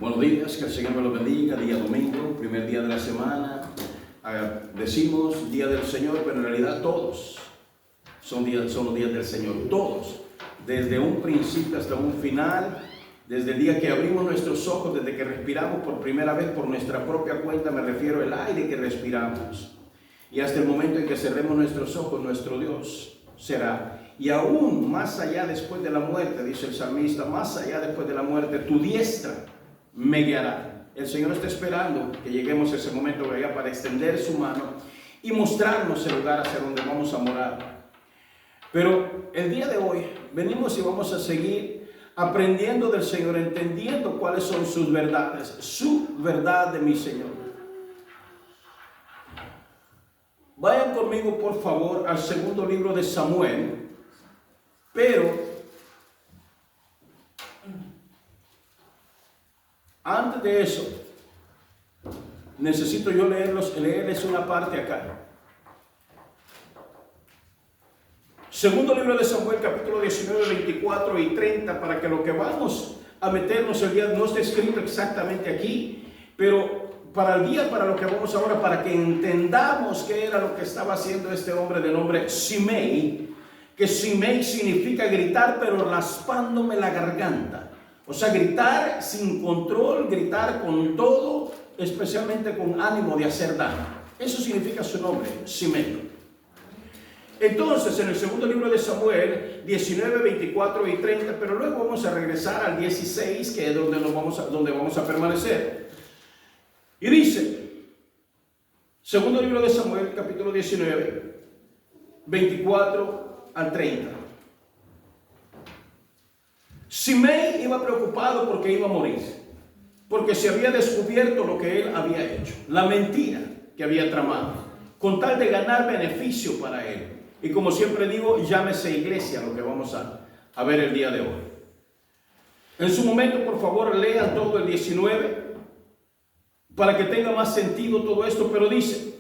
Buenos días, que el Señor me los bendiga. Día domingo, primer día de la semana. Decimos día del Señor, pero en realidad todos son los días del Señor. Todos, desde un principio hasta un final, desde el día que abrimos nuestros ojos, desde que respiramos por primera vez por nuestra propia cuenta, me refiero al aire que respiramos, y hasta el momento en que cerremos nuestros ojos, nuestro Dios será. Y aún más allá después de la muerte, dice el salmista, más allá después de la muerte, tu diestra me guiará. El Señor está esperando que lleguemos a ese momento allá para extender su mano y mostrarnos el lugar hacia donde vamos a morar. Pero el día de hoy venimos y vamos a seguir aprendiendo del Señor, entendiendo cuáles son sus verdades, su verdad de mi Señor. Vayan conmigo por favor al segundo libro de Samuel, pero antes de eso, necesito yo leerles una parte acá. Segundo libro de Samuel, capítulo 19, 24 y 30, para que lo que vamos a meternos el día no esté escrito exactamente aquí, pero para el día, para lo que vamos ahora, para que entendamos qué era lo que estaba haciendo este hombre de nombre Simei, que Simei significa gritar, pero raspándome la garganta. O sea, gritar sin control, gritar con todo, especialmente con ánimo de hacer daño. Eso significa su nombre, Simei. Entonces, en el segundo libro de Samuel, 19, 24 y 30, pero luego vamos a regresar al 16, que es donde vamos a permanecer. Y dice, segundo libro de Samuel, capítulo 19, 24 al 30. Simei iba preocupado porque iba a morir, porque se había descubierto lo que él había hecho, la mentira que había tramado, con tal de ganar beneficio para él. Y como siempre digo, llámese iglesia lo que vamos a ver el día de hoy. En su momento, por favor, lean todo el 19 para que tenga más sentido todo esto, pero dice,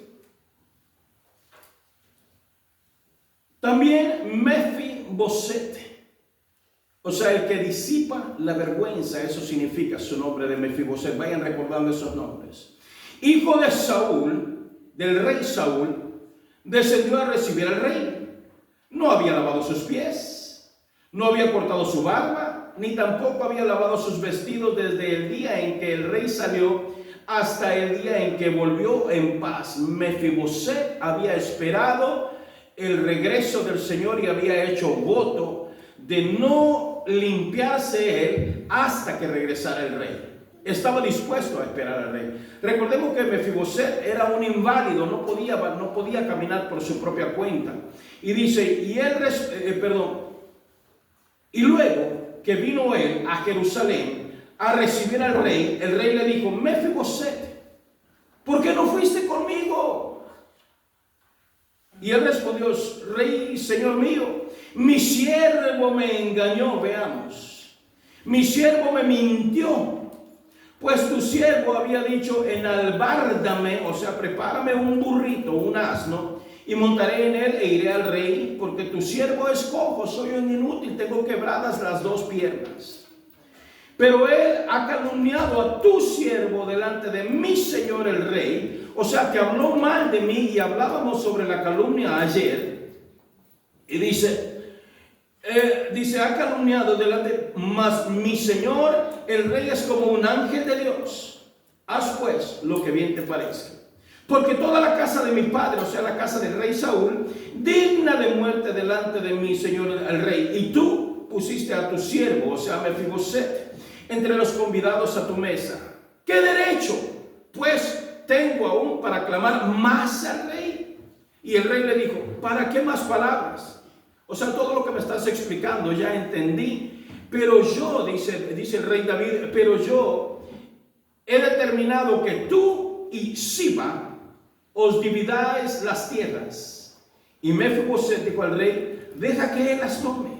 también Mefiboset, o sea, el que disipa la vergüenza, eso significa su nombre de Mefiboset. Vayan recordando esos nombres. Hijo de Saúl, del rey Saúl, descendió a recibir al rey. No había lavado sus pies, no había cortado su barba, ni tampoco había lavado sus vestidos desde el día en que el rey salió hasta el día en que volvió en paz. Mefiboset había esperado el regreso del Señor y había hecho voto de no limpiarse él hasta que regresara el rey. Estaba dispuesto a esperar al rey. Recordemos que Mefiboset era un inválido, no podía caminar por su propia cuenta. Y dice, y luego que vino él a Jerusalén a recibir al rey, el rey le dijo, Mefiboset, ¿por qué no fuiste conmigo? Y él respondió, rey, señor mío, mi siervo me engañó, veamos. Mi siervo me mintió. Pues tu siervo había dicho, enalbárdame, o sea, prepárame un burrito, un asno, y montaré en él e iré al rey, porque tu siervo es cojo, soy un inútil, tengo quebradas las dos piernas. Pero él ha calumniado a tu siervo delante de mi señor el rey, o sea, que habló mal de mí, y hablábamos sobre la calumnia ayer, y dice, ha calumniado delante, mas mi señor el rey es como un ángel de Dios. Haz pues lo que bien te parezca, porque toda la casa de mi padre, o sea, la casa del rey Saúl, digna de muerte delante de mi señor el rey, y tú pusiste a tu siervo, o sea, Mefiboset, entre los convidados a tu mesa. ¿Qué derecho pues tengo aún para clamar más al rey? Y el rey le dijo, ¿para qué más palabras? O sea, todo lo que me estás explicando ya entendí, pero yo, dice el rey David, pero yo he determinado que tú y Siba os dividáis las tierras. Y Mefiboset dijo al rey, deja que él las tome,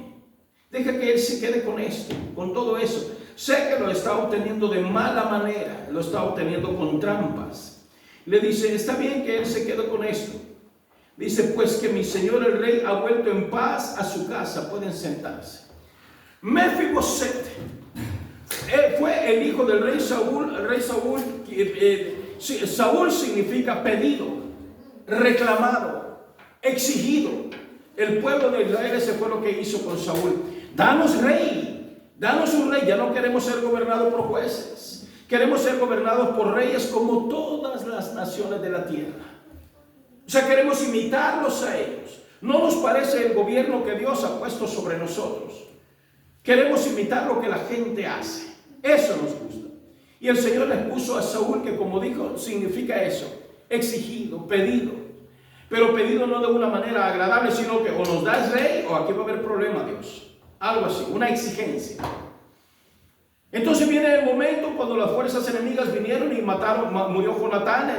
deja que él se quede con esto, con todo eso. Sé que lo está obteniendo de mala manera, lo está obteniendo con trampas. Le dice, está bien que él se quede con esto. Dice, pues que mi señor el rey ha vuelto en paz a su casa. Pueden sentarse. Mefiboset fue el hijo del rey Saúl. El rey Saúl, Saúl significa pedido, reclamado, exigido. El pueblo de Israel, ese fue lo que hizo con Saúl. Danos rey, danos un rey. Ya no queremos ser gobernados por jueces, queremos ser gobernados por reyes como todas las naciones de la tierra. O sea, queremos imitarlos a ellos. No nos parece el gobierno que Dios ha puesto sobre nosotros. Queremos imitar lo que la gente hace. Eso nos gusta. Y el Señor les puso a Saúl, que como dijo, significa eso: exigido, pedido. Pero pedido no de una manera agradable, sino que o nos das rey o aquí va a haber problema, Dios. Algo así, una exigencia. Entonces viene el momento cuando las fuerzas enemigas vinieron y mataron, murió Jonatán,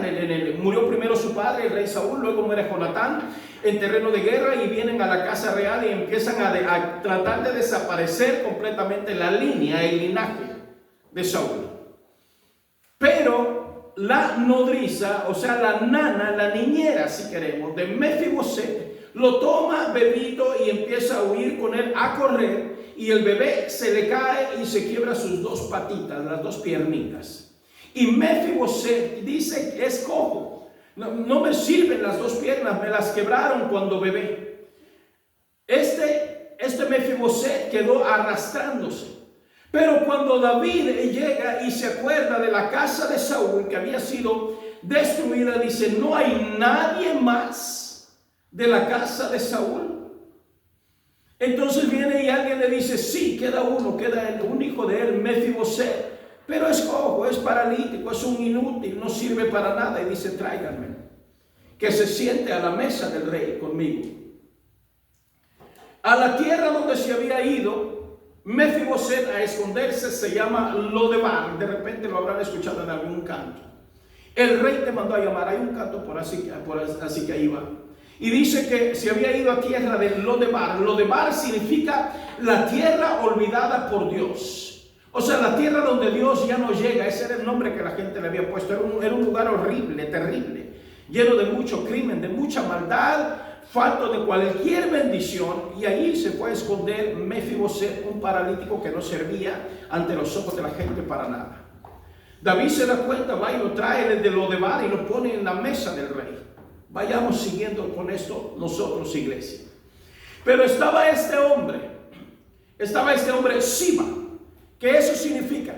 murió primero su padre, el rey Saúl, luego muere Jonatán en terreno de guerra, y vienen a la casa real y empiezan a tratar de desaparecer completamente la línea, el linaje de Saúl. Pero la nodriza, o sea la nana, la niñera si queremos, de Mefiboset, lo toma bebito y empieza a huir con él, a correr. Y el bebé se le cae y se quiebra sus dos patitas, las dos piernitas. Y Mefiboset dice que es cojo. No me sirven las dos piernas, me las quebraron cuando bebé. Este Mefiboset quedó arrastrándose. Pero cuando David llega y se acuerda de la casa de Saúl que había sido destruida, dice: no hay nadie más de la casa de Saúl. Entonces viene y alguien le dice: sí, queda uno, queda un hijo de él, Mefiboset, pero es cojo, es paralítico, es un inútil, no sirve para nada. Y dice: tráiganme, que se siente a la mesa del rey conmigo. A la tierra donde se había ido Mefiboset a esconderse se llama Lodebar. De repente lo habrán escuchado en algún canto. El rey te mandó a llamar, hay un canto así que ahí va. Y dice que se había ido a tierra de Lodebar. Lodebar significa la tierra olvidada por Dios. O sea, la tierra donde Dios ya no llega. Ese era el nombre que la gente le había puesto. Era un lugar horrible, terrible, lleno de mucho crimen, de mucha maldad, falto de cualquier bendición. Y allí se fue a esconder Mefiboset, un paralítico que no servía ante los ojos de la gente para nada. David se da cuenta, va y lo trae desde Lodebar y lo pone en la mesa del rey. Vayamos siguiendo con esto nosotros, iglesia. Pero estaba este hombre Siba, que eso significa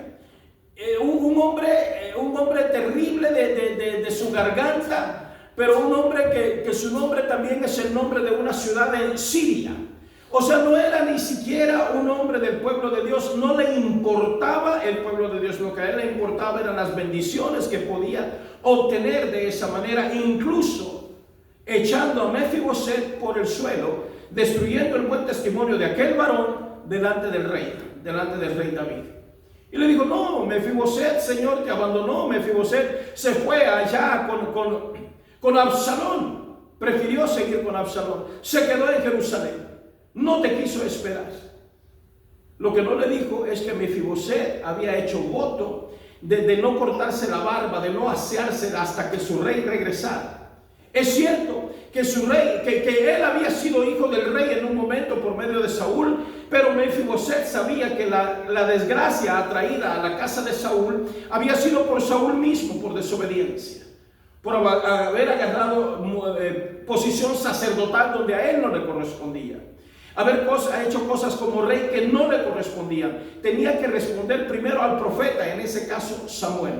un hombre terrible de su garganta, pero un hombre que su nombre también es el nombre de una ciudad en Siria. O sea, no era ni siquiera un hombre del pueblo de Dios, no le importaba el pueblo de Dios, lo que a él le importaba eran las bendiciones que podía obtener de esa manera, incluso echando a Mefiboset por el suelo, destruyendo el buen testimonio de aquel varón delante del rey David. Y le dijo: no, Mefiboset, Señor, te abandonó. Mefiboset se fue allá con Absalón, prefirió seguir con Absalón, se quedó en Jerusalén, no te quiso esperar. Lo que no le dijo es que Mefiboset había hecho voto de no cortarse la barba, de no asearse hasta que su rey regresara. Es cierto que su rey, que él había sido hijo del rey en un momento por medio de Saúl, pero Mefiboset sabía que la desgracia atraída a la casa de Saúl había sido por Saúl mismo, por desobediencia, por haber agarrado posición sacerdotal donde a él no le correspondía, haber hecho cosas como rey que no le correspondían. Tenía que responder primero al profeta, en ese caso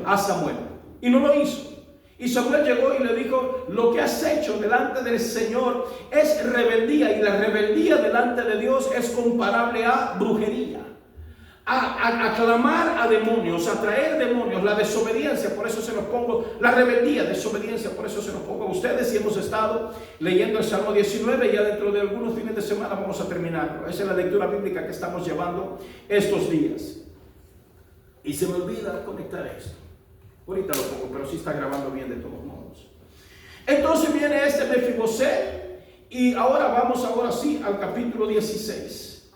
a Samuel, y no lo hizo. Y Samuel llegó y le dijo: lo que has hecho delante del Señor es rebeldía, y la rebeldía delante de Dios es comparable a brujería, a clamar a demonios, a traer demonios, la desobediencia. Por eso se los pongo, la rebeldía, desobediencia, por eso se los pongo a ustedes. Y hemos estado leyendo el Salmo 19, ya dentro de algunos fines de semana vamos a terminarlo. Esa es la lectura bíblica que estamos llevando estos días. Y se me olvida conectar esto. Ahorita lo pongo, pero sí está grabando bien de todos modos. Entonces viene este Mefiboset, y ahora sí al capítulo 16.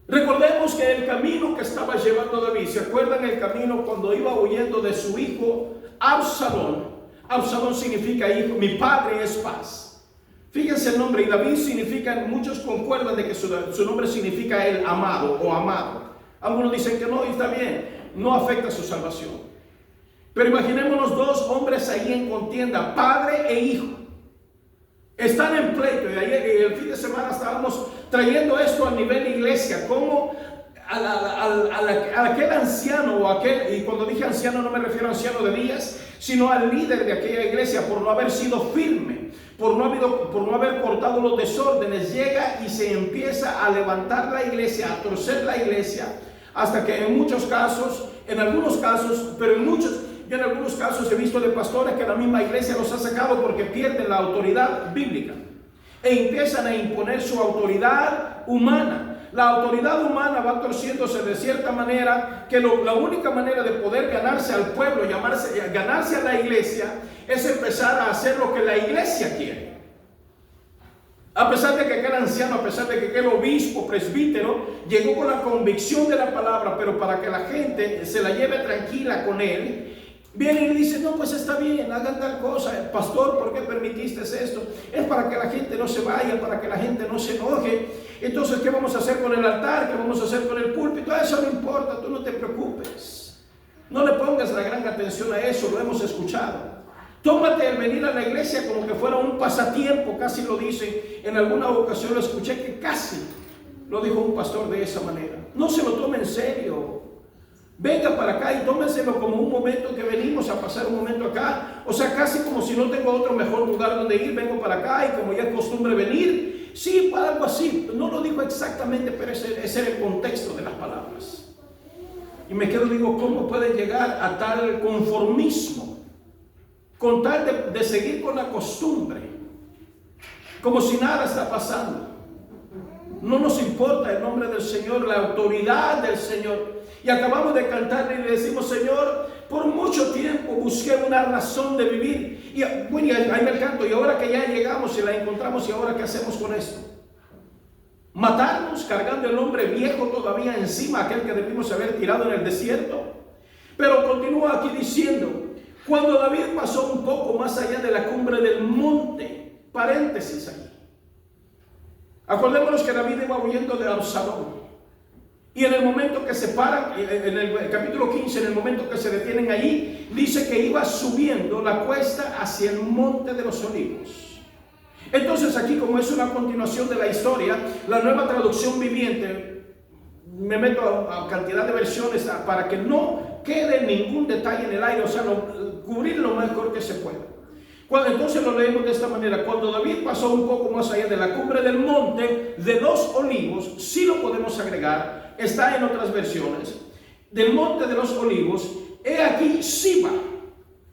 Recordemos que el camino que estaba llevando David, ¿se acuerdan el camino cuando iba huyendo de su hijo Absalón? Absalón significa hijo, mi padre es paz. Fíjense el nombre, y David significa, muchos concuerdan de que su nombre significa el amado o amado. Algunos dicen que no, y está bien, no afecta su salvación. Pero imaginémonos dos hombres ahí en contienda, padre e hijo. Están en pleito, y ayer, el fin de semana, estábamos trayendo esto a nivel iglesia, como aquel anciano, o aquel, y cuando dije anciano no me refiero a anciano de días, sino al líder de aquella iglesia, por no haber sido firme, por no haber cortado los desórdenes, llega y se empieza a levantar la iglesia, a torcer la iglesia, hasta que en muchos casos, en algunos casos, pero en muchos, yo en algunos casos he visto de pastores que la misma iglesia los ha sacado porque pierden la autoridad bíblica e empiezan a imponer su autoridad humana. La autoridad humana va torciéndose de cierta manera, que la única manera de poder ganarse al pueblo, ganarse a la iglesia, es empezar a hacer lo que la iglesia quiere. A pesar de que aquel anciano, a pesar de que aquel obispo, presbítero, llegó con la convicción de la palabra, pero para que la gente se la lleve tranquila con él, viene y le dice, no, pues está bien, hagan tal cosa. Pastor, ¿por qué permitiste esto? Es para que la gente no se vaya, para que la gente no se enoje. Entonces, ¿qué vamos a hacer con el altar? ¿Qué vamos a hacer con el púlpito? Eso no importa, tú no te preocupes. No le pongas la gran atención a eso, lo hemos escuchado. Tómate el venir a la iglesia como que fuera un pasatiempo, casi lo dicen. En alguna ocasión lo escuché que casi lo dijo un pastor de esa manera. No se lo tome en serio. Venga para acá y tómenselo como un momento que venimos a pasar un momento acá. O sea, casi como si no tengo otro mejor lugar donde ir, vengo para acá y como ya es costumbre venir. Sí, para algo así. No lo digo exactamente, pero ese era el contexto de las palabras. Y me quedo, digo, ¿cómo puede llegar a tal conformismo? Con tal de seguir con la costumbre, como si nada está pasando. No nos importa el nombre del Señor, la autoridad del Señor. Y acabamos de cantar y le decimos, Señor, por mucho tiempo busqué una razón de vivir. Y bueno, ahí me canto, y ahora que ya llegamos y la encontramos, ¿y ahora qué hacemos con esto? Matarnos cargando el hombre viejo todavía encima, aquel que debimos haber tirado en el desierto. Pero continúa aquí diciendo, cuando David pasó un poco más allá de la cumbre del monte, paréntesis ahí. Acordémonos que David iba huyendo de Absalón. Y en el momento que se paran, en el capítulo 15, en el momento que se detienen allí, dice que iba subiendo la cuesta hacia el monte de los olivos. Entonces aquí, como es una continuación de la historia, la Nueva Traducción Viviente, me meto a cantidad de versiones para que no quede ningún detalle en el aire, o sea, cubrir lo mejor que se pueda. Entonces lo leemos de esta manera: cuando David pasó un poco más allá de la cumbre del monte de los olivos, sí lo podemos agregar, está en otras versiones, del monte de los olivos, he aquí Siba,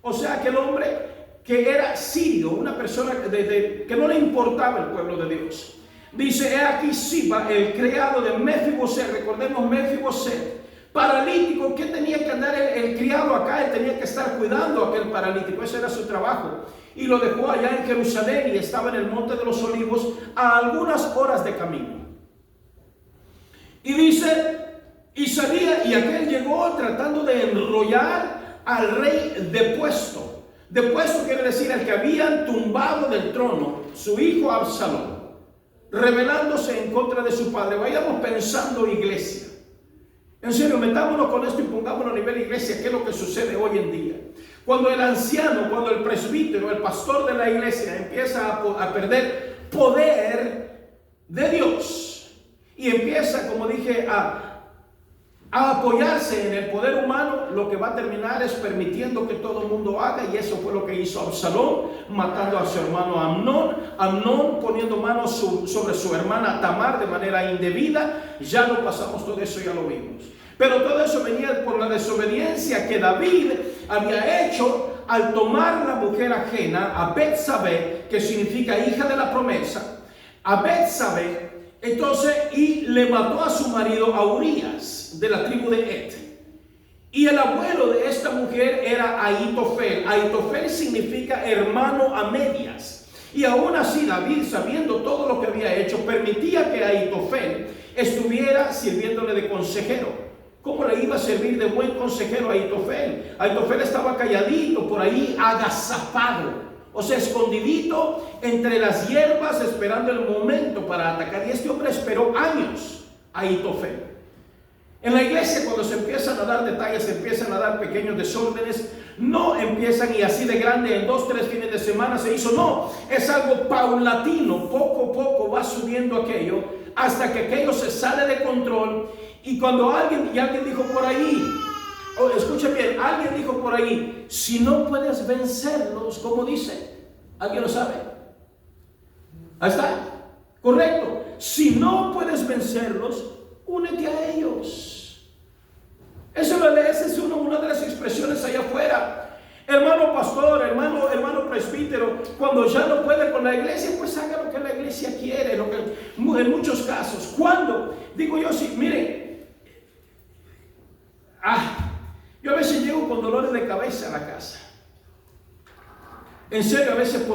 o sea, aquel hombre que era sirio, una persona que no le importaba el pueblo de Dios. Dice, he aquí Siba, el criado de Mefiboset. Recordemos Mefiboset, paralítico. ¿Qué tenía que andar el criado acá? Él tenía que estar cuidando a aquel paralítico, ese era su trabajo. Y lo dejó allá en Jerusalén y estaba en el monte de los olivos a algunas horas de camino. Y dice, y salía, y aquel llegó tratando de enrollar al rey depuesto. Depuesto quiere decir al que habían tumbado del trono, su hijo Absalón, rebelándose en contra de su padre. Vayamos pensando, iglesia. En serio, metámonos con esto y pongámonos a nivel iglesia, qué es lo que sucede hoy en día. Cuando el anciano, cuando el presbítero, el pastor de la iglesia empieza a perder poder de Dios y empieza, como dije, a apoyarse en el poder humano, lo que va a terminar es permitiendo que todo el mundo haga, y eso fue lo que hizo Absalón, matando a su hermano Amnón poniendo manos sobre su hermana Tamar de manera indebida. Ya lo pasamos, todo eso ya lo vimos. Pero todo eso venía por la desobediencia que David había hecho al tomar la mujer ajena, a Betsabé, que significa hija de la promesa, a Betsabé. Entonces, y le mató a su marido, a Urías, de la tribu de Et. Y el abuelo de esta mujer era Ahitofel. Ahitofel significa hermano a medias. Y aún así David, sabiendo todo lo que había hecho, permitía que Ahitofel estuviera sirviéndole de consejero. ¿Cómo le iba a servir de buen consejero a Ahitofel? Ahitofel estaba calladito por ahí, agazapado. O sea, escondidito entre las hierbas, esperando el momento para atacar. Y este hombre esperó años a Ahitofel. En la iglesia, cuando se empiezan a dar detalles, se empiezan a dar pequeños desórdenes, no empiezan y así de grande en 2, 3 fines de semana se hizo, no, es algo paulatino, poco a poco va subiendo aquello hasta que aquello se sale de control. Y cuando alguien dijo por ahí, escuchen bien, alguien dijo por ahí, si no puedes vencerlos, ¿cómo dice? ¿Alguien lo sabe? Ahí está, correcto. Si no puedes vencerlos, únete a ellos. Esa es una de las expresiones allá afuera. Hermano pastor, hermano presbítero, cuando ya no puede con la iglesia, pues haga lo que la iglesia quiere, en muchos casos. ¿Cuándo? Digo yo, sí, mire, yo a veces llego con dolores de cabeza a la casa. En serio, a veces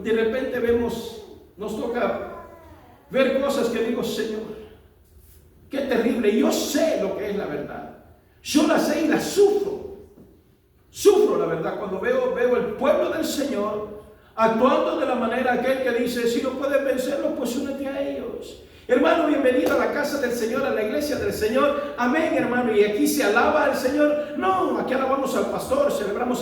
de repente nos toca ver cosas que digo, Señor, qué terrible. Yo sé lo que es la verdad. Yo la sé y la sufro. Sufro la verdad cuando veo el pueblo del Señor actuando de la manera aquel que dice, si no puedes vencerlos, pues únete a ellos. Hermano, bienvenido a la casa del Señor, a la iglesia del Señor. Amén, hermano. Y aquí se alaba al Señor. No, aquí alabamos al pastor, celebramos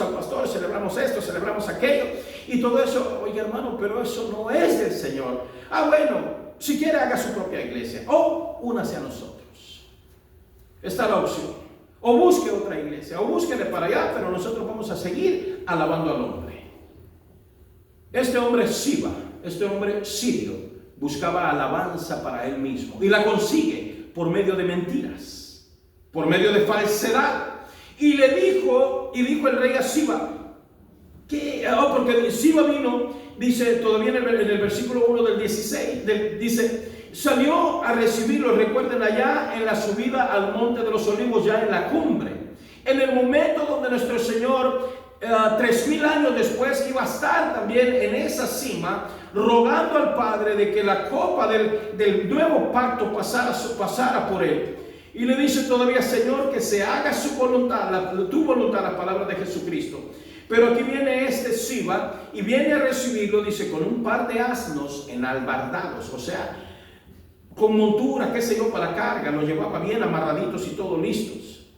esto, celebramos aquello. Y todo eso, oye hermano, pero eso no es del Señor. Bueno, si quiere haga su propia iglesia o únase a nosotros. Está la opción. O busque otra iglesia, o búsquele para allá, pero nosotros vamos a seguir alabando al hombre. Este hombre Siba, este hombre sirio, buscaba alabanza para él mismo y la consigue por medio de mentiras, por medio de falsedad. Y dijo el rey a Siba, porque Siba vino, dice todavía en el versículo 1 del 16, dice, salió a recibirlo, recuerden, allá en la subida al monte de los olivos, ya en la cumbre, en el momento donde nuestro Señor 3000 años después iba a estar también en esa cima, rogando al Padre de que la copa del nuevo pacto pasara por él. Y le dice todavía, Señor, que se haga su voluntad, tu voluntad, la palabra de Jesucristo. Pero aquí viene Siba y viene a recibirlo, dice, con un par de asnos enalbardados, o sea, con montura, qué sé yo, para carga, los llevaba bien amarraditos y todos listos.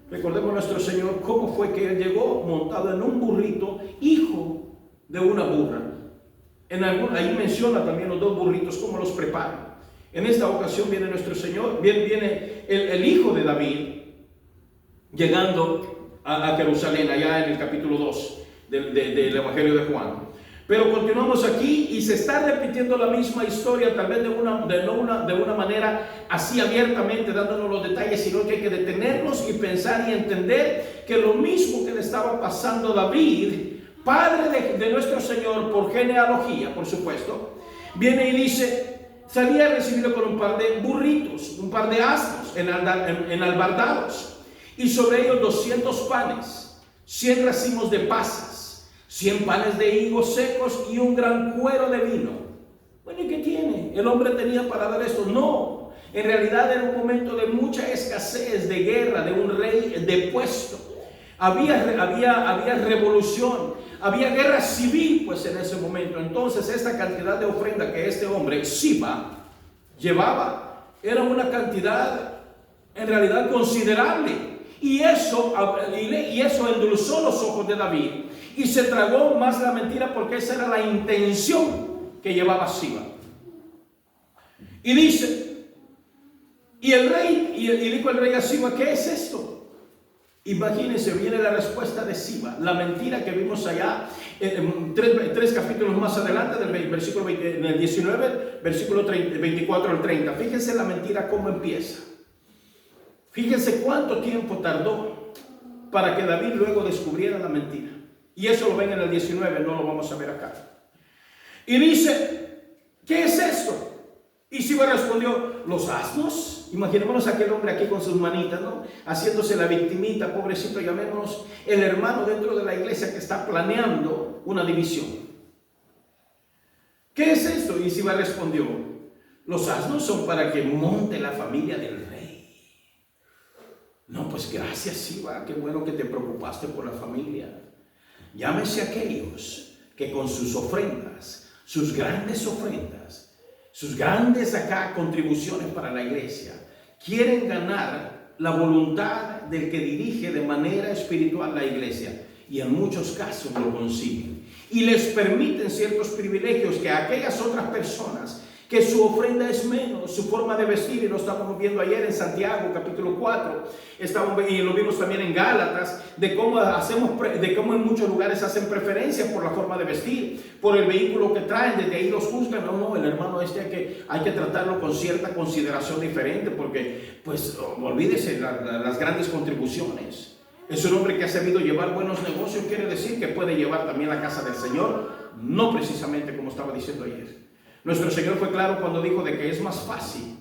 Recordemos nuestro Señor cómo fue que Él llegó montado en un burrito, hijo de una burra. Ahí menciona también los 2 burritos, cómo los prepara. En esta ocasión viene nuestro Señor, viene el hijo de David, llegando a Jerusalén, allá en el capítulo 2 del Evangelio de Juan. Pero continuamos aquí y se está repitiendo la misma historia, tal vez de una manera así abiertamente, dándonos los detalles, sino que hay que detenernos y pensar y entender que lo mismo que le estaba pasando a David, padre de nuestro Señor por genealogía, por supuesto, viene y dice, salía a recibirlo con un par de burritos, un par de asnos enalbardados, y sobre ellos 200 panes, 100 racimos de pasas, 100 panes de higos secos y un gran cuero de vino. Bueno, ¿y qué tiene? ¿El hombre tenía para dar esto? No, en realidad era un momento de mucha escasez, de guerra, de un rey depuesto. Había revolución, había guerra civil pues en ese momento. Entonces esta cantidad de ofrenda que este hombre, Siba, llevaba, era una cantidad en realidad considerable. Y eso endulzó los ojos de David y se tragó más la mentira, porque esa era la intención que llevaba Siba. Y dice, y dijo el rey a Siba, ¿qué es esto? Imagínense, viene la respuesta de Siba, la mentira que vimos allá, tres capítulos más adelante, en el 19, versículo 24 al 30. Fíjense la mentira cómo empieza. Fíjense cuánto tiempo tardó para que David luego descubriera la mentira. Y eso lo ven en el 19, no lo vamos a ver acá. Y dice, ¿qué es esto? Y Siba respondió, los asnos. Imaginémonos a aquel hombre aquí con sus manitas, ¿no? Haciéndose la victimita, pobrecito, llamémonos el hermano dentro de la iglesia que está planeando una división. ¿Qué es esto? Y Siba respondió, los asnos son para que monte la familia del rey. No, pues gracias, Siba, qué bueno que te preocupaste por la familia. Llámese a aquellos que con sus ofrendas, sus grandes contribuciones para la iglesia, quieren ganar la voluntad del que dirige de manera espiritual la iglesia, y en muchos casos lo consiguen, y les permiten ciertos privilegios que a aquellas otras personas que su ofrenda es menos, su forma de vestir, y lo estábamos viendo ayer en Santiago capítulo 4, y lo vimos también en Gálatas, de cómo en muchos lugares hacen preferencia por la forma de vestir, por el vehículo que traen, desde ahí los juzgan. No, el hermano hay que tratarlo con cierta consideración diferente, porque pues olvídese las grandes contribuciones. Es un hombre que ha sabido llevar buenos negocios, quiere decir que puede llevar también la casa del Señor, no precisamente como estaba diciendo ayer. Nuestro Señor fue claro cuando dijo de que es más fácil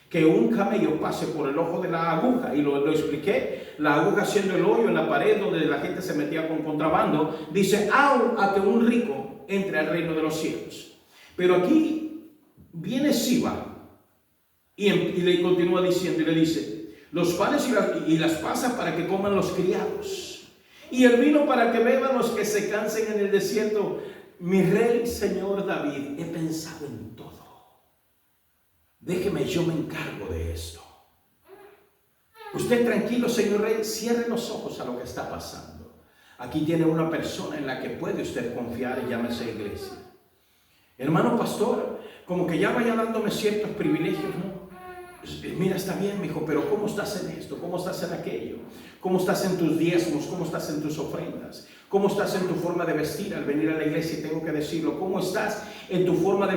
que un camello pase por el ojo de la aguja, y lo expliqué, la aguja siendo el hoyo en la pared donde la gente se metía con contrabando, dice, a que un rico entre al reino de los cielos. Pero aquí viene Siba y le continúa diciendo, y le dice, los panes y las pasas para que coman los criados, y el vino para que beban los que se cansen en el desierto. Mi rey, señor David, he pensado en todo. Déjeme, yo me encargo de esto. Usted tranquilo, señor rey, cierre los ojos a lo que está pasando. Aquí tiene una persona en la que puede usted confiar, y llámese iglesia. Hermano pastor, como que ya vaya dándome ciertos privilegios, ¿no? Mira, está bien, mijo, pero ¿cómo estás en esto? ¿Cómo estás en aquello? ¿Cómo estás en tus diezmos? ¿Cómo estás en tus ofrendas? ¿Cómo estás en tu forma de vestir al venir a la iglesia? Y tengo que decirlo. ¿Cómo estás en tu forma de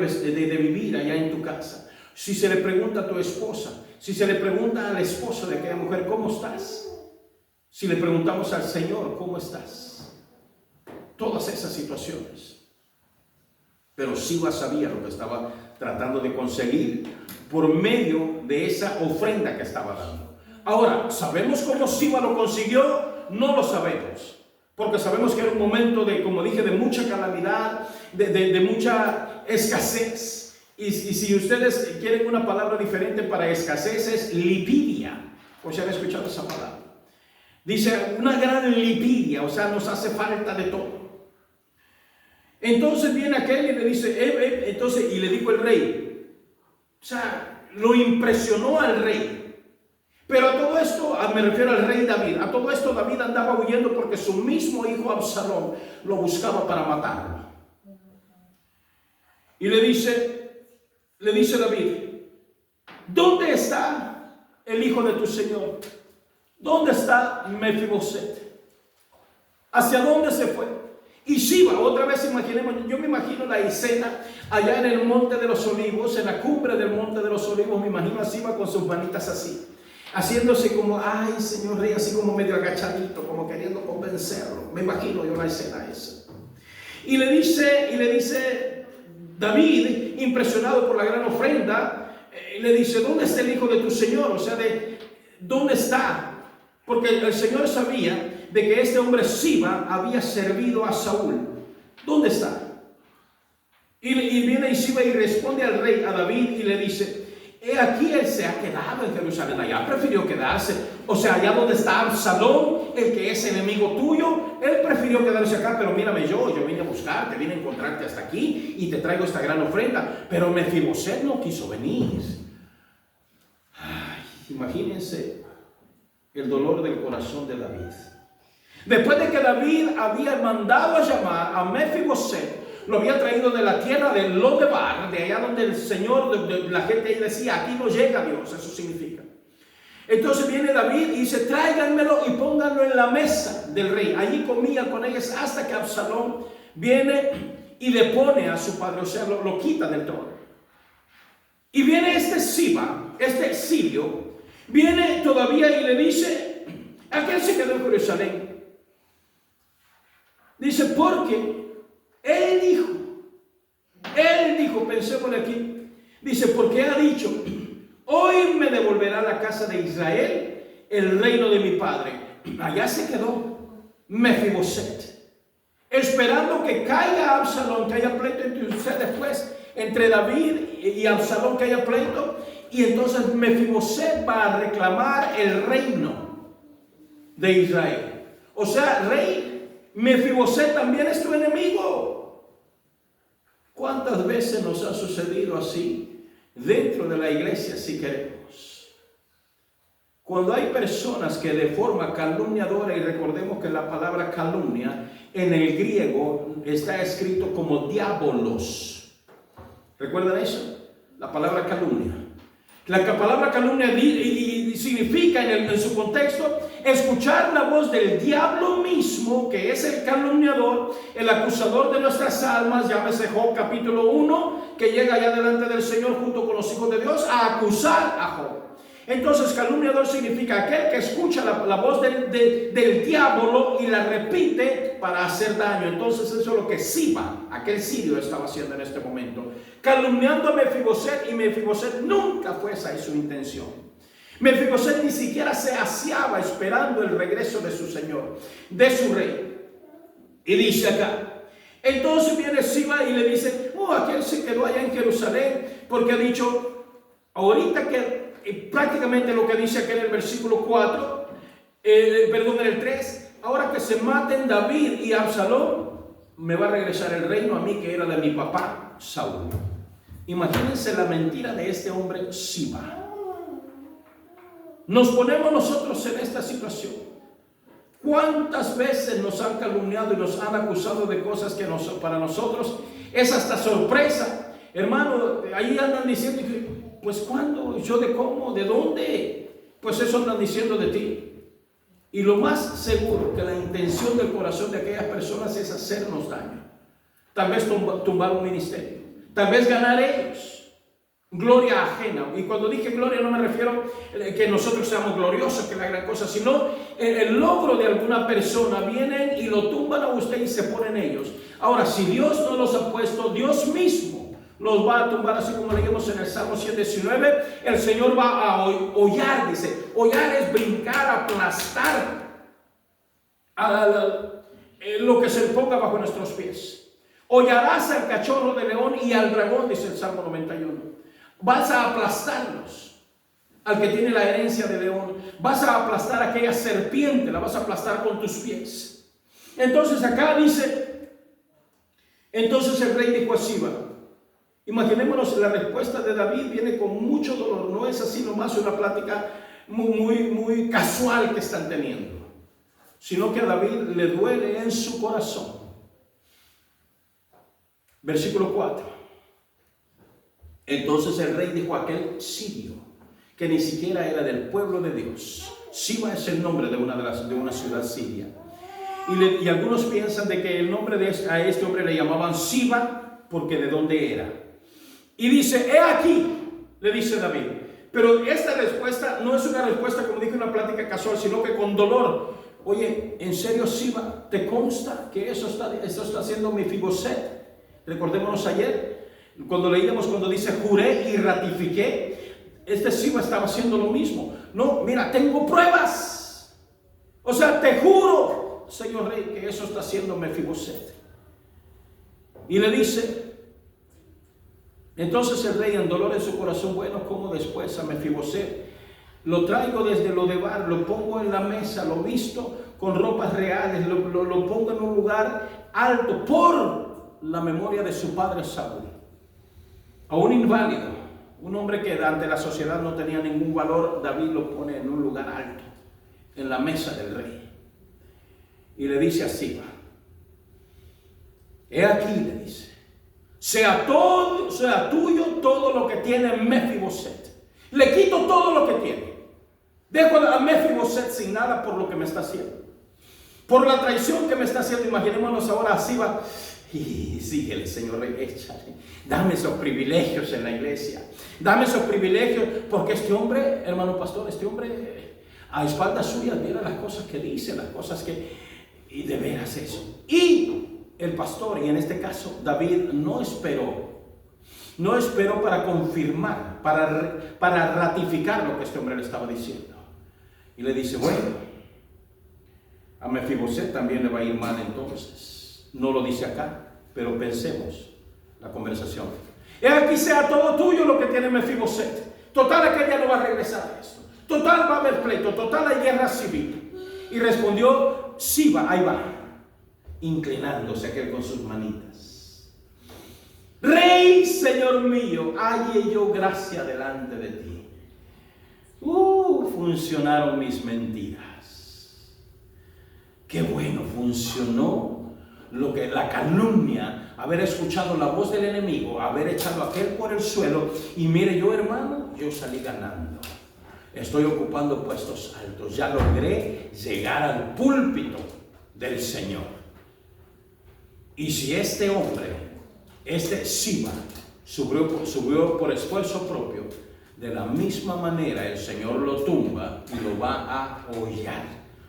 vivir allá en tu casa? Si se le pregunta a tu esposa, si se le pregunta al esposo de aquella mujer, ¿cómo estás? Si le preguntamos al Señor, ¿cómo estás? Todas esas situaciones. Pero Siba sabía lo que estaba tratando de conseguir por medio de esa ofrenda que estaba dando. Ahora, ¿sabemos cómo Siba lo consiguió? No lo sabemos, porque sabemos que era un momento de, como dije, de mucha calamidad, de mucha escasez. Y si ustedes quieren una palabra diferente para escasez, es lipidia. ¿O se han escuchado esa palabra? Dice, una gran lipidia, o sea, nos hace falta de todo. Entonces viene aquel y le dice, y le dijo el rey, o sea, lo impresionó al rey. Pero a todo esto, me refiero al rey David, a todo esto David andaba huyendo porque su mismo hijo Absalón lo buscaba para matarlo. Y le dice David, ¿dónde está el hijo de tu señor? ¿Dónde está Mefiboset? ¿Hacia dónde se fue? Y Siba, otra vez imaginemos, yo me imagino la escena allá en el Monte de los Olivos, en la cumbre del Monte de los Olivos, me imagino a Siba con sus manitas así, haciéndose como, ay señor rey, así como medio agachadito, como queriendo convencerlo. Me imagino yo la escena esa. Y le dice David, impresionado por la gran ofrenda, le dice, ¿dónde está el hijo de tu señor? O sea, ¿dónde está? Porque el Señor sabía de que este hombre Siba había servido a Saúl. ¿Dónde está? Y viene Siba y responde al rey, a David, y le dice, he aquí él se ha quedado en Jerusalén, allá prefirió quedarse. O sea, allá donde está Absalón, el que es enemigo tuyo, él prefirió quedarse acá. Pero mírame, yo vine a buscarte, vine a encontrarte hasta aquí y te traigo esta gran ofrenda. Pero Mefiboset no quiso venir. Ay, imagínense el dolor del corazón de David. Después de que David había mandado a llamar a Mefiboset, lo había traído de la tierra de Lodebar, de allá donde el Señor, la gente ahí decía, aquí no llega Dios, eso significa. Entonces viene David y dice, tráiganmelo y pónganlo en la mesa del rey. Allí comía con ellos hasta que Absalón viene y le pone a su padre, o sea, lo quita del trono. Y viene este Siba, este sirio, viene todavía y le dice, aquel se quedó en Jerusalén. Dice, porque él dijo, pensémosle aquí, dice, porque ha dicho, hoy me devolverá la casa de Israel el reino de mi padre. Allá se quedó Mefiboset, esperando que caiga Absalón, que haya pleito entre ustedes después, entre David y Absalón, que haya pleito, y entonces Mefiboset va a reclamar el reino de Israel. O sea, rey, Mefiboset también es tu enemigo. ¿Cuántas veces nos ha sucedido así dentro de la iglesia, si queremos? Cuando hay personas que de forma calumniadora, y recordemos que la palabra calumnia en el griego está escrito como diabolos. ¿Recuerdan eso? La palabra calumnia. La palabra calumnia significa en su contexto escuchar la voz del diablo mismo, que es el calumniador, el acusador de nuestras almas. Llámese Job capítulo 1, que llega allá delante del Señor junto con los hijos de Dios a acusar a Job. Entonces calumniador significa aquel que escucha la voz del diablo y la repite para hacer daño. Entonces eso es lo que Siba, aquel sirio, estaba haciendo en este momento, calumniando a Mefiboset, y Mefiboset nunca fue esa su intención. Mefiboset ni siquiera se aseaba esperando el regreso de su señor, de su rey. Y dice acá, entonces viene Siba y le dice, aquel se quedó allá en Jerusalén porque ha dicho, ahorita que prácticamente lo que dice aquí en el versículo 4, en el 3, ahora que se maten David y Absalón, me va a regresar el reino a mí que era de mi papá Saúl. Imagínense la mentira de este hombre Siba. Nos ponemos nosotros en esta situación. ¿Cuántas veces nos han calumniado y nos han acusado de cosas que para nosotros es hasta sorpresa? Hermano, ahí andan diciendo, pues ¿cuándo? ¿Yo de cómo? ¿De dónde? Pues eso andan diciendo de ti. Y lo más seguro que la intención del corazón de aquellas personas es hacernos daño. Tal vez tumbar un ministerio. Tal vez ganar ellos. Gloria ajena. Y cuando dije gloria no me refiero que nosotros seamos gloriosos, que la gran cosa, sino el logro de alguna persona. Vienen y lo tumban a usted y se ponen ellos. Ahora, si Dios no los ha puesto, Dios mismo los va a tumbar, así como leímos en el Salmo 119. El Señor va a hollar, dice. Hollar es brincar, aplastar lo que se ponga bajo nuestros pies. Hollarás al cachorro de león y al dragón, dice el Salmo 91. Vas a aplastarlos, al que tiene la herencia de león. Vas a aplastar a aquella serpiente, la vas a aplastar con tus pies. Entonces acá dice, entonces el rey dijo a Siba, imaginémonos la respuesta de David, viene con mucho dolor, no es así nomás una plática muy casual que están teniendo, sino que a David le duele en su corazón. Versículo 4. Entonces el rey dijo a aquel sirio, que ni siquiera era del pueblo de Dios. Siba es el nombre de una ciudad siria. Y algunos piensan de que el nombre a este hombre le llamaban Siba porque de dónde era. Y dice, he aquí, le dice David. Pero esta respuesta no es una respuesta, como dije, una plática casual, sino que con dolor. Oye, ¿en serio, Siba, te consta que eso está haciendo Mefiboset? Recordémonos ayer, cuando leíamos, cuando dice juré y ratifiqué, este Siba estaba haciendo lo mismo. No, mira, tengo pruebas. O sea, te juro, señor rey, que eso está haciendo Mefiboset. Y le dice, entonces el rey en dolor en su corazón, bueno, como después a Mefiboset lo traigo desde Lodebar, lo pongo en la mesa, lo visto con ropas reales, lo pongo en un lugar alto por la memoria de su padre Saúl. A un inválido, un hombre que ante la sociedad no tenía ningún valor, David lo pone en un lugar alto, en la mesa del rey. Y le dice a Siba, he aquí, le dice, sea tuyo todo lo que tiene Mefiboset. Le quito todo lo que tiene. Dejo a Mefiboset sin nada por lo que me está haciendo. Por la traición que me está haciendo. Imaginémonos ahora a Siba. Y síguele, Señor rey, échale. Dame esos privilegios en la iglesia. Dame esos privilegios, porque este hombre, hermano pastor, este hombre a espaldas suyas, mira las cosas que dice, las cosas que... Y de veras eso. Y el pastor, y en este caso David, no esperó para confirmar, para ratificar lo que este hombre le estaba diciendo. Y le dice, bueno, a Mefiboset también le va a ir mal entonces. No lo dice acá, pero pensemos la conversación. He aquí sea todo tuyo lo que tiene Mefiboset. Total, aquel ya no va a regresar a esto. Total, va a haber pleito. Total, hay guerra civil. Y respondió Siba, ahí va, inclinándose aquel con sus manitas. Rey, Señor mío, halle yo gracia delante de ti. funcionaron mis mentiras. Qué bueno funcionó la calumnia, haber escuchado la voz del enemigo, haber echado a aquel por el suelo. Y mire, yo, hermano, yo salí ganando. Estoy ocupando puestos altos. Ya logré llegar al púlpito del Señor. Y si este hombre, este Siba, subió por esfuerzo propio, de la misma manera el Señor lo tumba y lo va a hollar,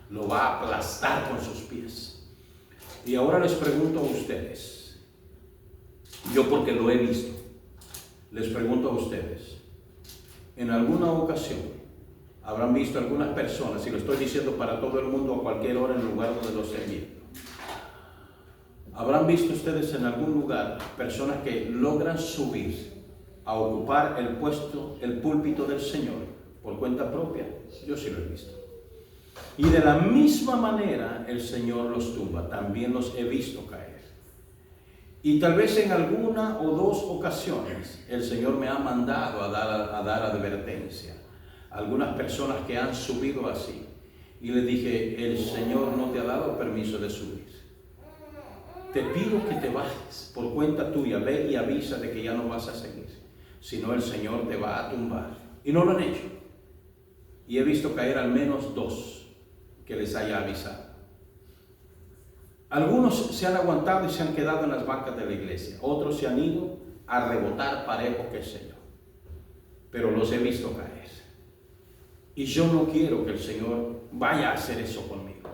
lo va a aplastar con sus pies. Y ahora les pregunto a ustedes, yo porque lo he visto, les pregunto a ustedes, en alguna ocasión habrán visto algunas personas, y lo estoy diciendo para todo el mundo a cualquier hora en el lugar donde lo estén viendo, habrán visto ustedes en algún lugar personas que logran subir a ocupar el puesto, el púlpito del Señor por cuenta propia. Yo sí lo he visto. Y de la misma manera el Señor los tumba. También los he visto caer. Y tal vez en alguna o dos ocasiones el Señor me ha mandado a dar advertencia a algunas personas que han subido así. Y les dije, el Señor no te ha dado permiso de subir. Te pido que te bajes por cuenta tuya, ve y avisa de que ya no vas a seguir. Si no, el Señor te va a tumbar. Y no lo han hecho. Y he visto caer al menos dos que les haya avisado. Algunos se han aguantado y se han quedado en las bancas de la iglesia. Otros se han ido a rebotar parejo, qué sé yo. Pero los he visto caer. Y yo no quiero que el Señor vaya a hacer eso conmigo.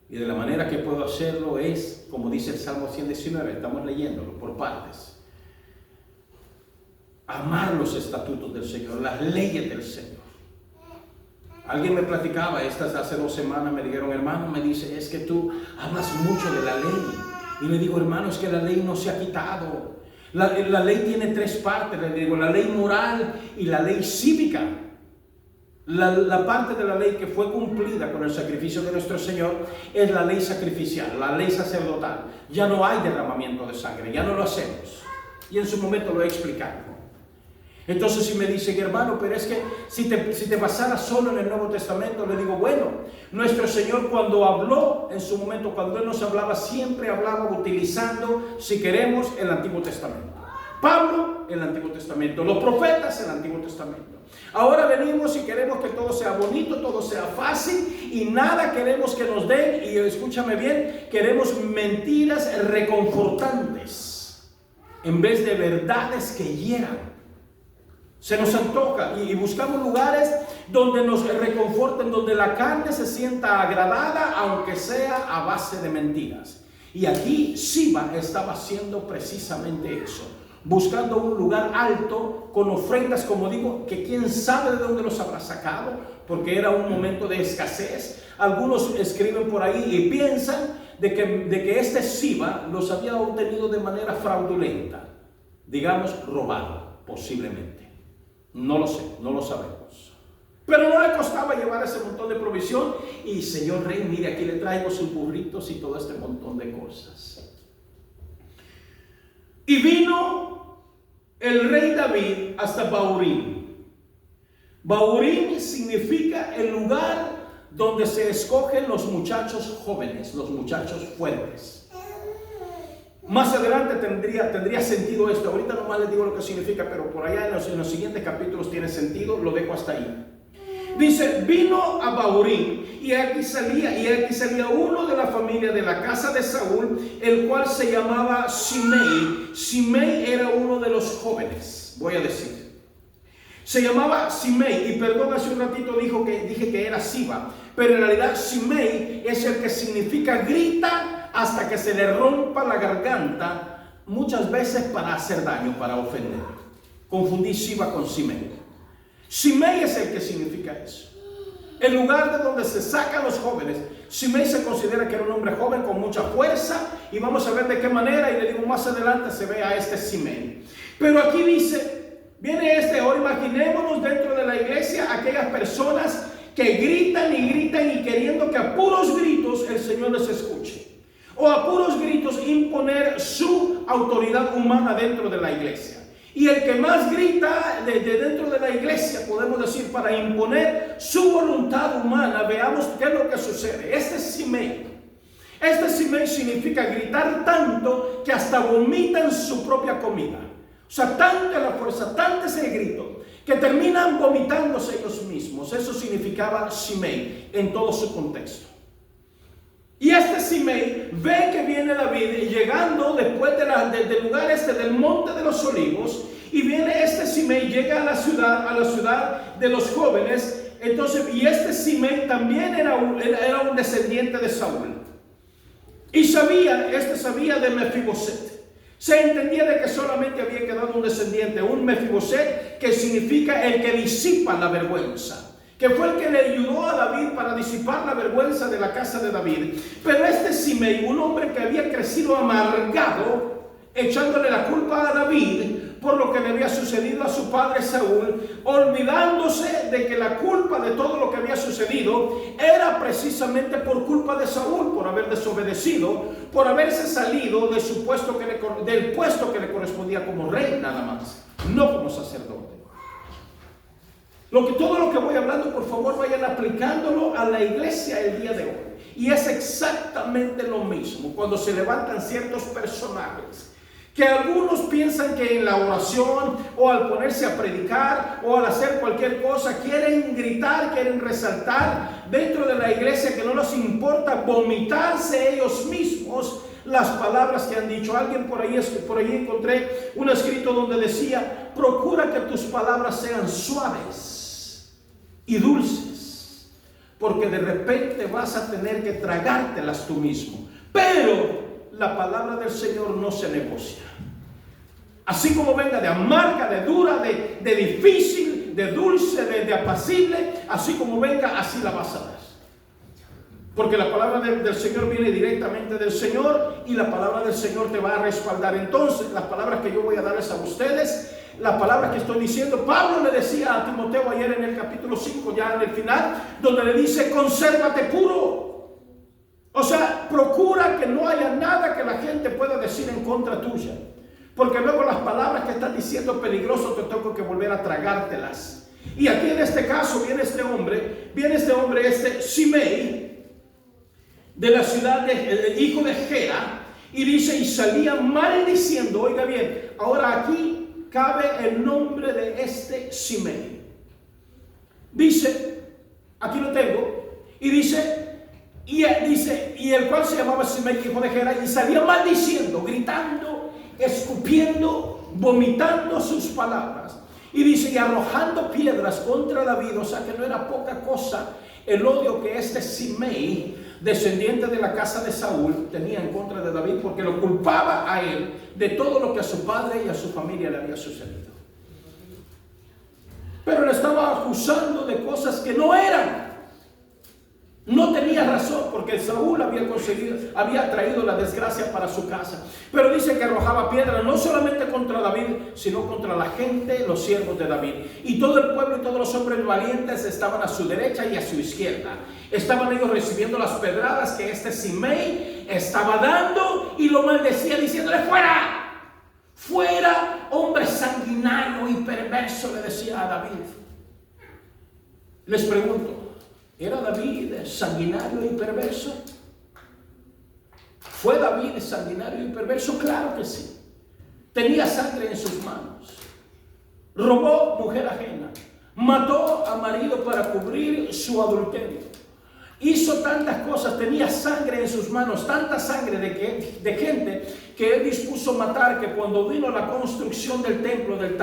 Y de la manera que puedo hacerlo es, como dice el Salmo 119, estamos leyéndolo por partes. Amar los estatutos del Señor, las leyes del Señor. Alguien me platicaba, hace 2 semanas me dijeron, hermano, me dice, es que tú hablas mucho de la ley. Y le digo, hermano, es que la ley no se ha quitado. La ley tiene 3 partes, le digo, la ley moral y la ley cívica. La parte de la ley que fue cumplida con el sacrificio de nuestro Señor es la ley sacrificial, la ley sacerdotal. Ya no hay derramamiento de sangre, ya no lo hacemos. Y en su momento lo he explicado. Entonces si me dicen, hermano, pero es que si te basaras solo en el Nuevo Testamento, le digo, bueno, nuestro Señor cuando habló, en su momento cuando Él nos hablaba, siempre hablaba utilizando, si queremos, el Antiguo Testamento. Pablo, el Antiguo Testamento. Los profetas, el Antiguo Testamento. Ahora venimos y queremos que todo sea bonito, todo sea fácil y nada queremos que nos den, y escúchame bien, queremos mentiras reconfortantes en vez de verdades que hieran. Se nos antoja y buscamos lugares donde nos reconforten, donde la carne se sienta agradada, aunque sea a base de mentiras. Y aquí Siba estaba haciendo precisamente eso, buscando un lugar alto con ofrendas, como digo, que quién sabe de dónde los habrá sacado, porque era un momento de escasez. Algunos escriben por ahí y piensan de que este Siba los había obtenido de manera fraudulenta, digamos robado, posiblemente. No lo sé, no lo sabemos. Pero no le costaba llevar ese montón de provisión. Y señor rey, mire, aquí le traigo sus burritos y todo este montón de cosas. Y vino el rey David hasta Bahurim. Bahurim significa el lugar donde se escogen los muchachos jóvenes, los muchachos fuertes. Más adelante tendría sentido esto. Ahorita nomás les digo lo que significa, pero por allá en los siguientes capítulos tiene sentido. Lo dejo hasta ahí. Dice, vino a Bahurim y aquí salía uno de la familia de la casa de Saúl, el cual se llamaba Simei. Simei era uno de los jóvenes, voy a decir. Se llamaba Simei, y perdón, hace un ratito dije que era Siba, pero en realidad Simei es el que significa grita hasta que se le rompa la garganta, muchas veces para hacer daño, para ofender. Confundí Siba con Simei. Simei es el que significa eso. El lugar de donde se sacan los jóvenes. Simei se considera que era un hombre joven con mucha fuerza, y vamos a ver de qué manera, y le digo más adelante se ve a este Simei. Pero aquí dice, viene ahora imaginémonos dentro de la iglesia aquellas personas que gritan y queriendo que a puros gritos el Señor les escuche, o a puros gritos imponer su autoridad humana dentro de la iglesia. Y el que más grita de dentro de la iglesia, podemos decir, para imponer su voluntad humana, veamos qué es lo que sucede. Este Simei significa gritar tanto que hasta vomitan su propia comida. O sea, tanta la fuerza, tanto es el grito, que terminan vomitándose ellos mismos. Eso significaba Simei en todo su contexto. Y este Simei ve que viene David llegando después del lugar del Monte de los Olivos, y viene este Simei, llega a la ciudad de los jóvenes. Entonces, y este Simei también era un descendiente de Saúl. Y sabía de Mefiboset. Se entendía de que solamente había quedado un descendiente, un Mefiboset, que significa el que disipa la vergüenza, que fue el que le ayudó a David para disipar la vergüenza de la casa de David. Pero este Simei, un hombre que había crecido amargado, echándole la culpa a David por lo que le había sucedido a su padre Saúl, olvidándose de que la culpa de todo lo que había sucedido era precisamente por culpa de Saúl, por haber desobedecido, por haberse salido de su puesto del puesto que le correspondía como rey nada más, no como sacerdote. Todo lo que voy hablando, por favor, vayan aplicándolo a la iglesia el día de hoy. Y es exactamente lo mismo cuando se levantan ciertos personajes, que algunos piensan que en la oración o al ponerse a predicar o al hacer cualquier cosa quieren gritar, quieren resaltar dentro de la iglesia, que no les importa vomitarse ellos mismos las palabras que han dicho. Alguien por ahí encontré un escrito donde decía: procura que tus palabras sean suaves y dulces, porque de repente vas a tener que tragártelas tú mismo. Pero la palabra del Señor no se negocia. Así como venga de amarga, de dura, de difícil, de dulce, de apacible, así como venga, así la vas a dar. Porque la palabra del Señor viene directamente del Señor, y la palabra del Señor te va a respaldar. Entonces, las palabras que yo voy a darles a ustedes, la palabra que estoy diciendo, Pablo le decía a Timoteo ayer en el capítulo 5, ya en el final, donde le dice: consérvate puro. O sea, procura que no haya nada que la gente pueda decir en contra tuya, porque luego las palabras que estás diciendo peligroso te toca que volver a tragártelas. Y aquí en este caso viene este hombre, este Simei, de la ciudad del hijo de Gera, y dice: y salía maldiciendo. Oiga bien, ahora aquí cabe el nombre de este Simei. Dice, aquí lo tengo, y dice, y el cual se llamaba Simei, hijo de Gera, y salía maldiciendo, gritando, escupiendo, vomitando sus palabras. Y dice, y arrojando piedras contra David. O sea que no era poca cosa el odio que este Simei, descendiente de la casa de Saúl, tenía en contra de David, porque lo culpaba a él de todo lo que a su padre y a su familia le había sucedido. Pero le estaba acusando de cosas que no eran. No tenía razón, porque Saúl había traído la desgracia para su casa. Pero dice que arrojaba piedras no solamente contra David, sino contra la gente, los siervos de David. Y todo el pueblo y todos los hombres valientes estaban a su derecha y a su izquierda. Estaban ellos recibiendo las pedradas que este Simei estaba dando, y lo maldecía diciéndole: fuera, fuera, hombre sanguinario y perverso, le decía a David. Les pregunto, ¿era David sanguinario y perverso? ¿Fue David sanguinario y perverso? Claro que sí. Tenía sangre en sus manos. Robó mujer ajena. Mató a marido para cubrir su adulterio. Hizo tantas cosas, tenía sangre en sus manos, tanta sangre de gente que él dispuso matar, que cuando vino la construcción del templo, del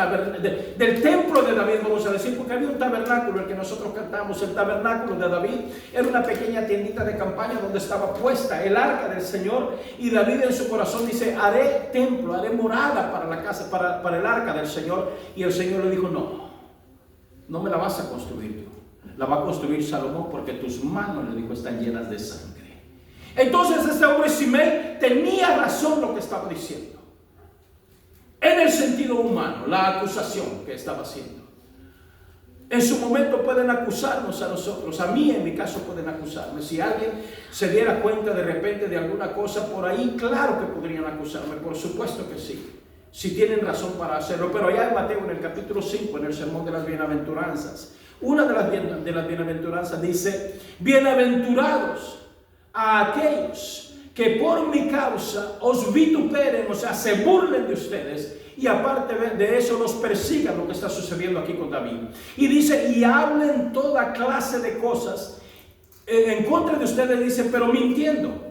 templo de David, vamos a decir, porque había un tabernáculo, el que nosotros cantamos, el tabernáculo de David, era una pequeña tiendita de campaña donde estaba puesta el arca del Señor, y David en su corazón dice: haré templo, haré morada para la casa, para el arca del Señor. Y el Señor le dijo: no me la vas a construir tú. La va a construir Salomón, porque tus manos, le dijo, están llenas de sangre. Entonces este hombre Simei tenía razón lo que estaba diciendo, en el sentido humano, la acusación que estaba haciendo. En su momento pueden acusarnos a nosotros, a mí en mi caso pueden acusarme. Si alguien se diera cuenta de repente de alguna cosa por ahí, claro que podrían acusarme, por supuesto que sí. si tienen razón para hacerlo. Pero allá en Mateo, en el capítulo 5, en el sermón de las bienaventuranzas, una de las bienaventuranzas dice: bienaventurados a aquellos que por mi causa os vituperen, o sea, se burlen de ustedes, y aparte de eso los persigan, lo que está sucediendo aquí con David. Y dice, y hablen toda clase de cosas en contra de ustedes, dice, pero mintiendo.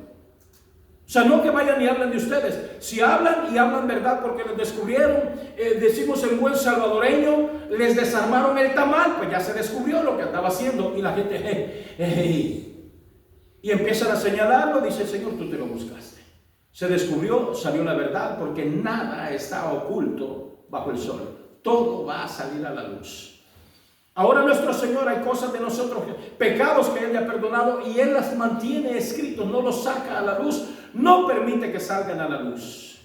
O sea, no que vayan y hablen de ustedes. Si hablan y hablan verdad, porque les descubrieron, decimos en buen salvadoreño, les desarmaron el tamal, pues ya se descubrió lo que andaba haciendo. Y la gente, hey. Y empiezan a señalarlo, dice, Señor, tú te lo buscaste. Se descubrió, salió la verdad, porque nada está oculto bajo el sol. Todo va a salir a la luz. Ahora nuestro Señor, hay cosas de nosotros, pecados que Él le ha perdonado, y Él las mantiene escritos, no los saca a la luz, no permite que salgan a la luz,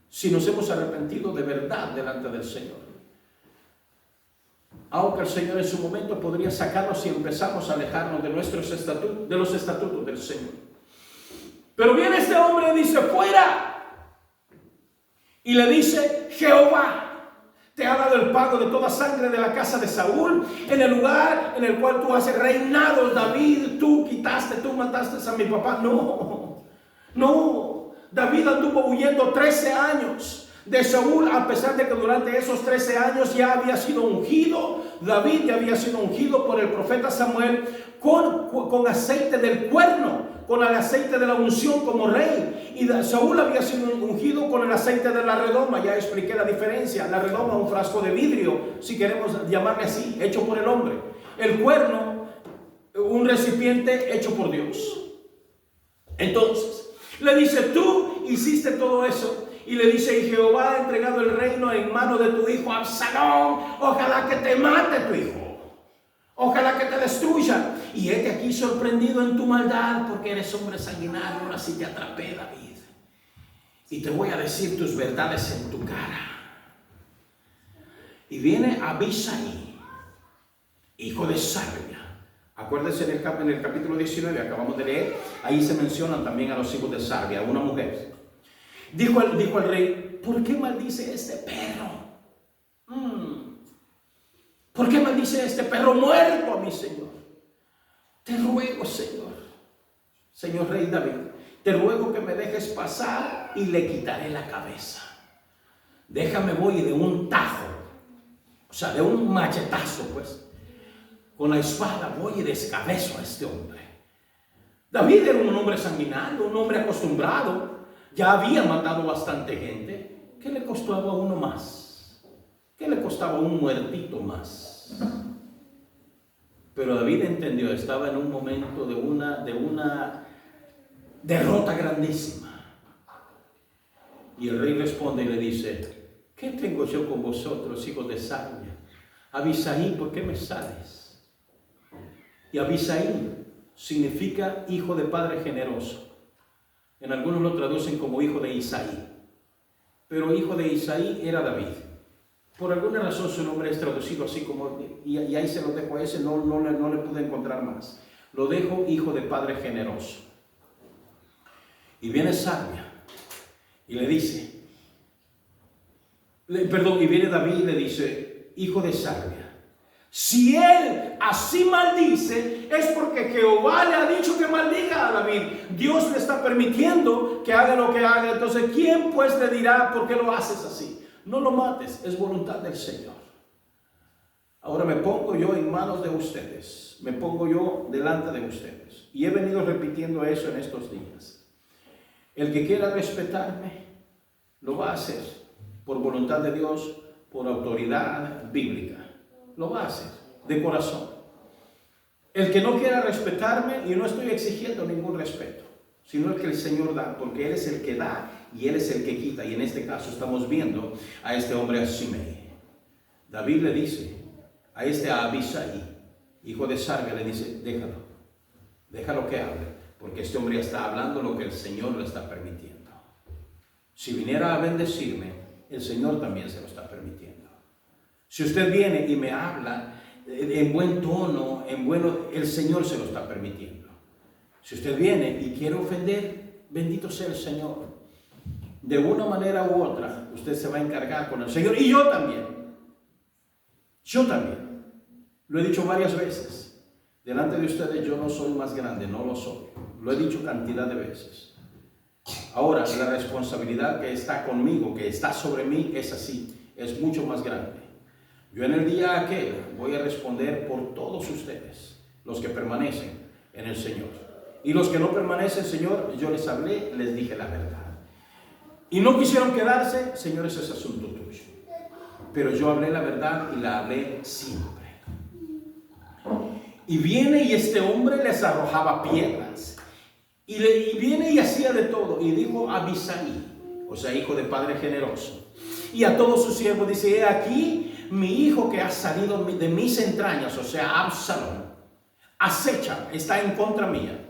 si nos hemos arrepentido de verdad delante del Señor. Aunque el Señor en su momento podría sacarnos si empezamos a alejarnos de los estatutos del Señor. Pero viene este hombre y dice, fuera. Y le dice, Jehová te ha dado el pago de toda sangre de la casa de Saúl, en el lugar en el cual tú has reinado, David, tú mataste a mi papá. No, David anduvo huyendo 13 años de Saúl, a pesar de que durante esos 13 años ya había sido ungido. David ya había sido ungido por el profeta Samuel con aceite del cuerno, con el aceite de la unción como rey. Y Saúl había sido ungido con el aceite de la redoma. Ya expliqué la diferencia. La redoma, un frasco de vidrio, si queremos llamarle así, hecho por el hombre. El cuerno, un recipiente hecho por Dios. Entonces, le dice, tú hiciste todo eso. Y le dice, y Jehová ha entregado el reino en mano de tu hijo Absalón. Ojalá que te mate tu hijo. Ojalá que te destruya. Y hete aquí sorprendido en tu maldad, porque eres hombre sanguinario. Ahora sí te atrapé, David. Y te voy a decir tus verdades en tu cara. Y viene Abisai, hijo de Sarvia. Acuérdense en el capítulo 19, acabamos de leer. Ahí se mencionan también a los hijos de Sarvia, una mujer. Dijo el rey, ¿por qué maldice este perro? ¿Por qué maldice este perro muerto a mi señor? Te ruego, señor rey David, te ruego que me dejes pasar y le quitaré la cabeza. Déjame, voy de un tajo, o sea, de un machetazo, pues. Con la espada voy y descabezo a este hombre. David era un hombre sanguinario, un hombre acostumbrado. Ya había matado bastante gente. ¿Qué le costaba a uno más? ¿Qué le costaba un muertito más? Pero David entendió, estaba en un momento de una derrota grandísima. Y el rey responde y le dice, ¿qué tengo yo con vosotros, hijos de Sarvia? Abisai, ¿por qué me sales? Y Abisai significa hijo de padre generoso. En algunos lo traducen como hijo de Isaí. Pero hijo de Isaí era David. Por alguna razón su nombre es traducido así como, y ahí se lo dejo a ese, no le pude encontrar más. Lo dejo hijo de padre generoso. Y viene Sarvia y le dice, y viene David y le dice, hijo de Sarvia, si él así maldice, es porque Jehová le ha dicho que maldiga a David. Dios le está permitiendo que haga lo que haga. Entonces, ¿quién pues le dirá por qué lo haces así? No lo mates, es voluntad del Señor. Ahora me pongo yo en manos de ustedes. Me pongo yo delante de ustedes. Y he venido repitiendo eso en estos días. El que quiera respetarme, lo va a hacer por voluntad de Dios, por autoridad bíblica. Lo va a hacer de corazón. El que no quiera respetarme, y no estoy exigiendo ningún respeto, sino el que el Señor da, porque Él es el que da y Él es el que quita. Y en este caso estamos viendo a este hombre, a Simei. David le dice a este Abisai, hijo de Sarvia, le dice, déjalo que hable, porque este hombre ya está hablando lo que el Señor le está permitiendo. Si viniera a bendecirme, el Señor también se lo está permitiendo. Si usted viene y me habla en buen tono, el Señor se lo está permitiendo. Si usted viene y quiere ofender, bendito sea el Señor. de una manera u otra, usted se va a encargar con el Señor. Y yo también. Yo también. Lo he dicho varias veces. Delante de ustedes yo no soy más grande, no lo soy. Lo he dicho cantidad de veces. Ahora, la responsabilidad que está conmigo, que está sobre mí, es así. Es mucho más grande. Yo en el día aquel voy a responder por todos ustedes, los que permanecen en el Señor. Y los que no permanecen, Señor, yo les hablé, les dije la verdad. Y no quisieron quedarse, Señor, ese es asunto tuyo. Pero yo hablé la verdad y la hablé siempre. Y viene y este hombre les arrojaba piedras. Y viene y hacía de todo. Y dijo a Abisai, o sea, hijo de padre generoso. Y a todos sus siervos dice, he aquí mi hijo que ha salido de mis entrañas, o sea, Absalón, acecha, está en contra mía.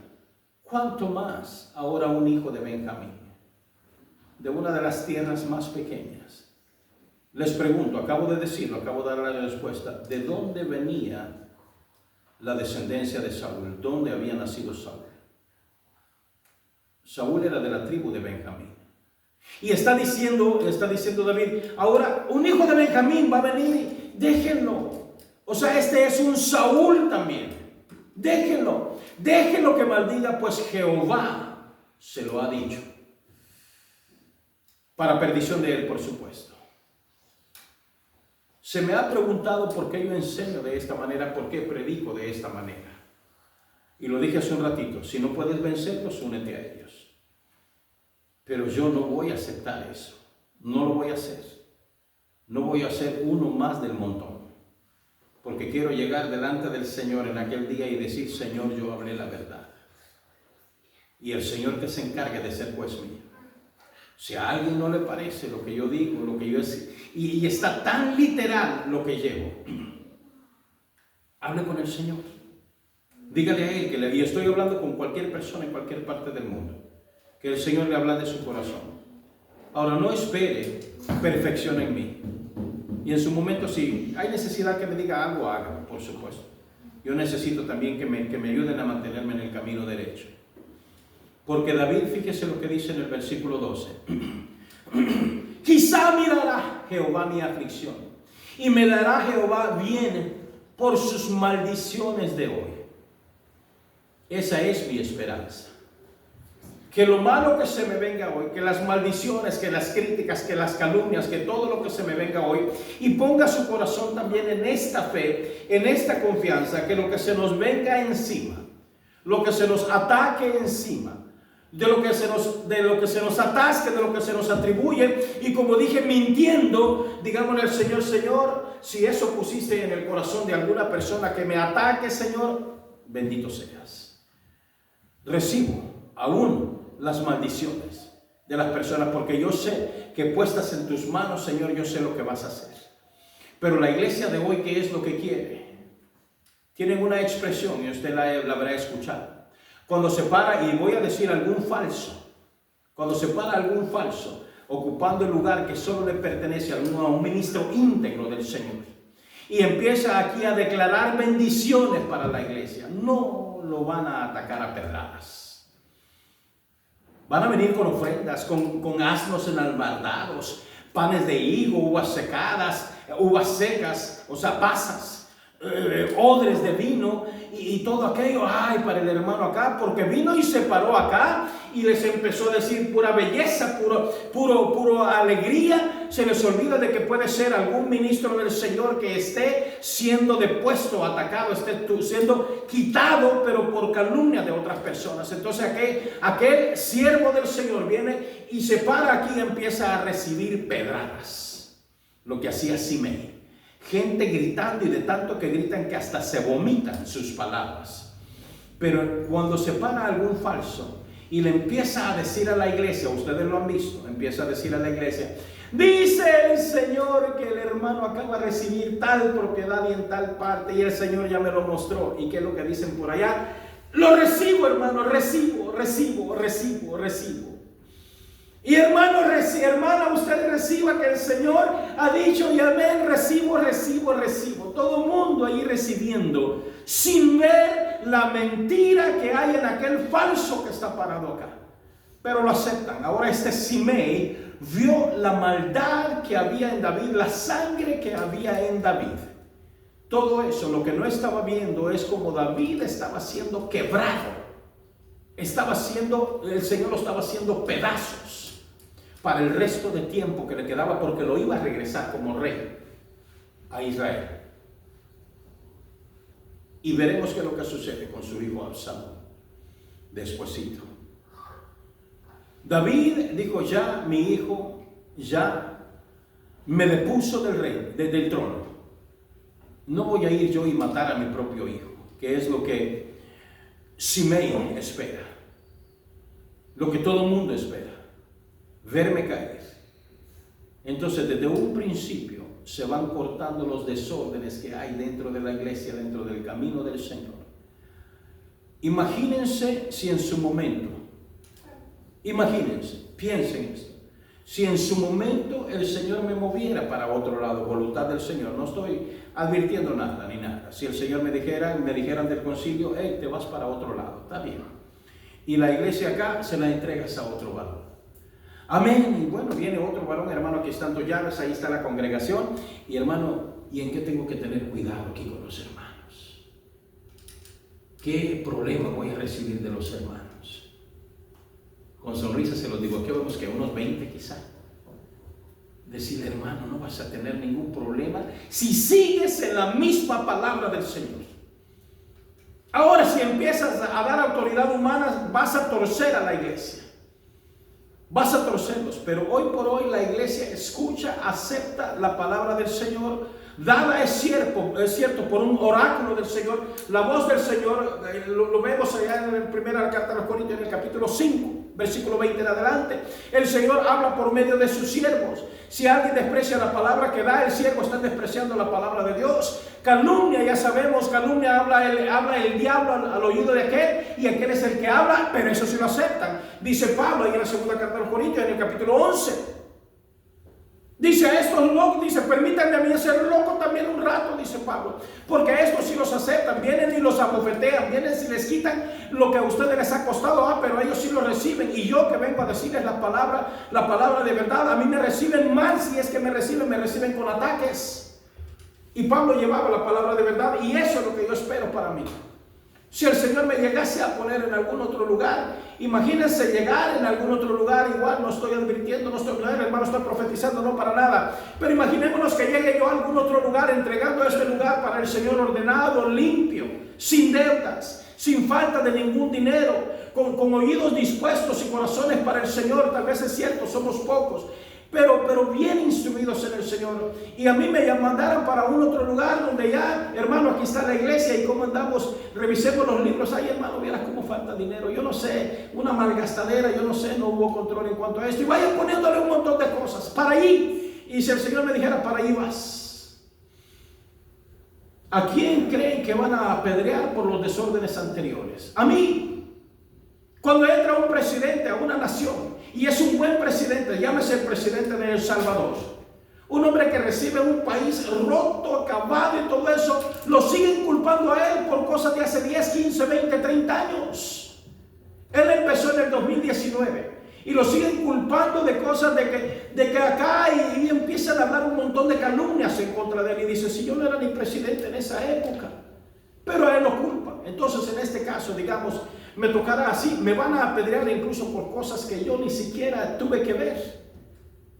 ¿Cuánto más ahora un hijo de Benjamín, de una de las tierras más pequeñas? Les pregunto, acabo de decirlo, acabo de dar la respuesta. ¿De dónde venía la descendencia de Saúl? ¿Dónde había nacido Saúl? Saúl era de la tribu de Benjamín. Y está diciendo David, ahora un hijo de Benjamín va a venir, déjenlo. O sea, este es un Saúl también. Déjenlo que maldiga, pues Jehová se lo ha dicho. Para perdición de él, por supuesto. Se me ha preguntado por qué yo enseño de esta manera, por qué predico de esta manera. Y lo dije hace un ratito, si no puedes vencerlos, únete a ellos. Pero yo no voy a aceptar eso. No lo voy a hacer. No voy a ser uno más del montón. Porque quiero llegar delante del Señor en aquel día y decir, Señor, yo hablé la verdad. Y el Señor que se encargue de ser juez mío. Si a alguien no le parece lo que yo digo, lo que yo y está tan literal lo que llevo, hable con el Señor. Dígale a Él y estoy hablando con cualquier persona en cualquier parte del mundo, que el Señor le habla de su corazón. Ahora, no espere perfección en mí. Y en su momento, si hay necesidad que me diga algo, hágalo, por supuesto. Yo necesito también que me ayuden a mantenerme en el camino derecho. Porque David, fíjese lo que dice en el versículo 12. Quizá mirará Jehová mi aflicción y me dará Jehová bien por sus maldiciones de hoy. Esa es mi esperanza. Que lo malo que se me venga hoy, que las maldiciones, que las críticas, que las calumnias, que todo lo que se me venga hoy, y ponga su corazón también en esta fe, en esta confianza, que lo que se nos venga encima, lo que se nos ataque encima, de lo que se nos atasque, de lo que se nos atribuye, y como dije, mintiendo, digámosle al Señor, Señor, si eso pusiste en el corazón de alguna persona que me ataque, Señor, bendito seas. Recibo aún las maldiciones de las personas, porque yo sé que puestas en tus manos, Señor, yo sé lo que vas a hacer. Pero la iglesia de hoy, ¿qué es lo que quiere? Tienen una expresión y usted la habrá escuchado. Cuando se para, y voy a decir algún falso, cuando se para algún falso, ocupando el lugar que solo le pertenece a un ministro íntegro del Señor, y empieza aquí a declarar bendiciones para la iglesia, no lo van a atacar a pedradas. Van a venir con ofrendas, con asnos enalbardados, panes de higo, uvas secadas, uvas secas, o sea, pasas, odres de vino y todo aquello. Ay, para el hermano acá, porque vino y se paró acá y les empezó a decir pura belleza, puro alegría. Se les olvida de que puede ser algún ministro del Señor que esté siendo depuesto, atacado, esté siendo quitado, pero por calumnia de otras personas. Entonces aquel siervo del Señor viene y se para aquí y empieza a recibir pedradas, lo que hacía Simei. Gente gritando, y de tanto que gritan que hasta se vomitan sus palabras. Pero cuando se para algún falso y le empieza a decir a la iglesia, ustedes lo han visto, empieza a decir a la iglesia, dice el Señor que el hermano acaba de recibir tal propiedad y en tal parte, y el Señor ya me lo mostró. ¿Y qué es lo que dicen por allá? Lo recibo, hermano, recibo. Y hermano, hermana, usted reciba que el Señor ha dicho, y amén, recibo. Todo el mundo ahí recibiendo, sin ver la mentira que hay en aquel falso que está parado acá. Pero lo aceptan. Ahora este Simei vio la maldad que había en David, la sangre que había en David. Todo eso, lo que no estaba viendo es como David estaba siendo quebrado. El Señor lo estaba haciendo pedazos para el resto de tiempo que le quedaba, porque lo iba a regresar como rey a Israel. Y veremos qué es lo que sucede con su hijo Absalón despuesito. David dijo: ya mi hijo ya me depuso del trono. No voy a ir yo y matar a mi propio hijo, que es lo que Simei espera, lo que todo el mundo espera, verme caer. Entonces, desde un principio se van cortando los desórdenes que hay dentro de la iglesia, dentro del camino del Señor. Imagínense si en su momento, piensen esto, si en su momento el Señor me moviera para otro lado, voluntad del Señor, no estoy advirtiendo nada ni nada. Si el Señor me dijeran del concilio: hey, te vas para otro lado, está bien. Y la iglesia acá se la entregas a otro varón. Amén. Y bueno, viene otro varón, hermano, aquí están tus llaves, ahí está la congregación. Y hermano, ¿y en qué tengo que tener cuidado aquí con los hermanos? ¿Qué problema voy a recibir de los hermanos? Con sonrisa se los digo, aquí vemos que unos 20 quizá. Decirle: hermano, no vas a tener ningún problema si sigues en la misma palabra del Señor. Ahora, si empiezas a dar autoridad humana, vas a torcer a la iglesia. Vas a torcerlos, pero hoy por hoy la iglesia escucha, acepta la palabra del Señor, dada es cierto por un oráculo del Señor. La voz del Señor, lo vemos allá en la primera carta a los Corintios, en el capítulo 5, versículo 20 en adelante. El Señor habla por medio de sus siervos. Si alguien desprecia la palabra que da el siervo, está despreciando la palabra de Dios. Calumnia, ya sabemos, calumnia habla el diablo al oído de aquel, y aquel es el que habla, pero eso sí lo aceptan. Dice Pablo ahí en la segunda carta a los Corintios, en el capítulo 11. Dice: a estos locos, dice, permítanme a mí ser loco también un rato, dice Pablo, porque a estos sí los aceptan, vienen y los abofetean, vienen y les quitan lo que a ustedes les ha costado, pero ellos sí lo reciben. Y yo que vengo a decirles la palabra de verdad, a mí me reciben mal. Si es que me reciben con ataques. Y Pablo llevaba la palabra de verdad, y eso es lo que yo espero para mí. Si el Señor me llegase a poner en algún otro lugar, imagínense llegar en algún otro lugar, igual no estoy advirtiendo, hermano, estoy profetizando, no para nada, pero imaginémonos que llegue yo a algún otro lugar, entregando este lugar para el Señor ordenado, limpio, sin deudas, sin falta de ningún dinero, con oídos dispuestos y corazones para el Señor. Tal vez es cierto, somos pocos, pero bien instruidos en el Señor, y a mí me mandaran para un otro lugar donde ya, hermano, aquí está la iglesia y cómo andamos, revisemos los libros. Ay, hermano, vieras cómo falta dinero, yo no sé, una malgastadera, yo no sé, no hubo control en cuanto a esto, y vaya poniéndole un montón de cosas para allí. Y si el Señor me dijera: para allí vas, ¿a quién creen que van a apedrear por los desórdenes anteriores? A mí. Cuando entra un presidente a una nación y es un buen presidente, llámese el presidente de El Salvador, un hombre que recibe un país roto, acabado y todo eso, lo siguen culpando a él por cosas de hace 10, 15, 20, 30 años. Él empezó en el 2019 y lo siguen culpando de cosas de que acá, y empiezan a hablar un montón de calumnias en contra de él, y dice: si yo no era ni presidente en esa época, pero a él lo culpan. Entonces, en este caso, digamos, me tocará así, me van a apedrear incluso por cosas que yo ni siquiera tuve que ver,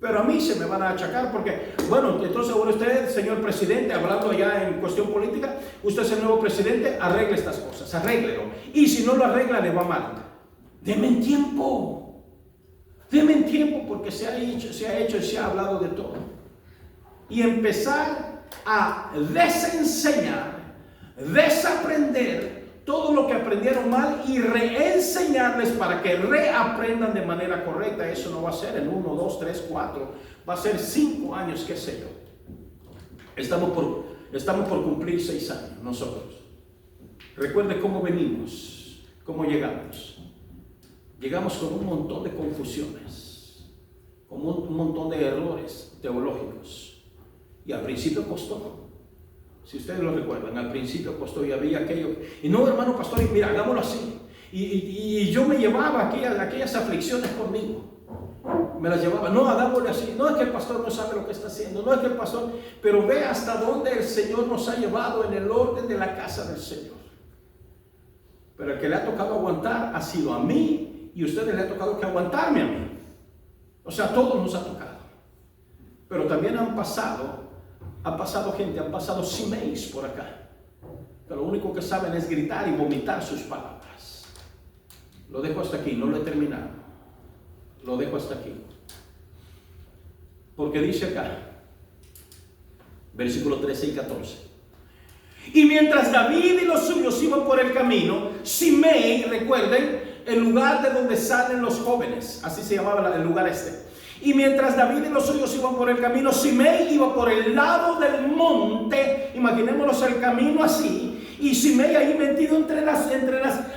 pero a mí se me van a achacar, porque, bueno, entonces ahora usted, señor presidente, hablando ya en cuestión política, usted es el nuevo presidente, arregle estas cosas, arréglelo, y si no lo arregla, le va mal. Deme tiempo, porque se ha hecho y se ha hablado de todo, y empezar a desenseñar, desaprender todo lo que aprendieron mal y reenseñarles para que reaprendan de manera correcta. Eso no va a ser en 1, 2, 3, 4, va a ser 5 años, qué sé yo. Estamos por cumplir 6 años nosotros. Recuerde cómo venimos, cómo llegamos. Llegamos con un montón de confusiones, con un montón de errores teológicos, y al principio costó. Si ustedes lo recuerdan, al principio costó, y había aquello, y no, hermano pastor, mira, hagámoslo así, y yo me llevaba aquellas aflicciones conmigo, me las llevaba. No, hagámosle así. No es que el pastor no sabe lo que está haciendo. No es que el pastor, pero ve hasta dónde el Señor nos ha llevado en el orden de la casa del Señor. Pero el que le ha tocado aguantar ha sido a mí, y a ustedes le ha tocado que aguantarme a mí. O sea, a todos nos ha tocado. Pero también han pasado gente, han pasado Simeis por acá, que lo único que saben es gritar y vomitar sus palabras. Lo dejo hasta aquí, no lo he terminado. Lo dejo hasta aquí. Porque dice acá, versículo 13 y 14. Y mientras David y los suyos iban por el camino, Simei, recuerden, el lugar de donde salen los jóvenes, así se llamaba el lugar este. Y mientras David y los suyos iban por el camino, Simei iba por el lado del monte. Imaginémonos el camino así. Y Simei ahí metido entre las,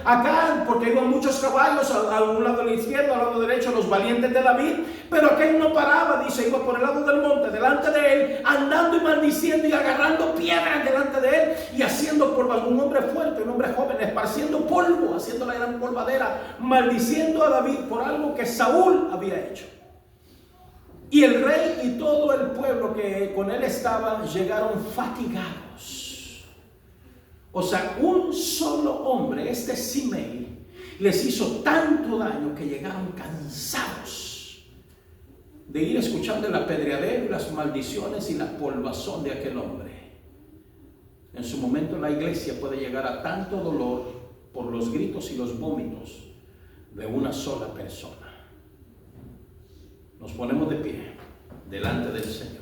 acá, porque iban muchos caballos, a un lado de la izquierda, al lado derecho, los valientes de David. Pero aquel no paraba, dice, iba por el lado del monte, delante de él, andando y maldiciendo y agarrando piedras delante de él y haciendo polvo. Un hombre fuerte, un hombre joven, esparciendo polvo, haciendo la gran polvadera, maldiciendo a David por algo que Saúl había hecho. Y el rey y todo el pueblo que con él estaba llegaron fatigados. O sea, un solo hombre, este Simei, les hizo tanto daño que llegaron cansados de ir escuchando el apedreadero y las maldiciones y la polvazón de aquel hombre. En su momento la iglesia puede llegar a tanto dolor por los gritos y los vómitos de una sola persona. Nos ponemos de pie delante del Señor.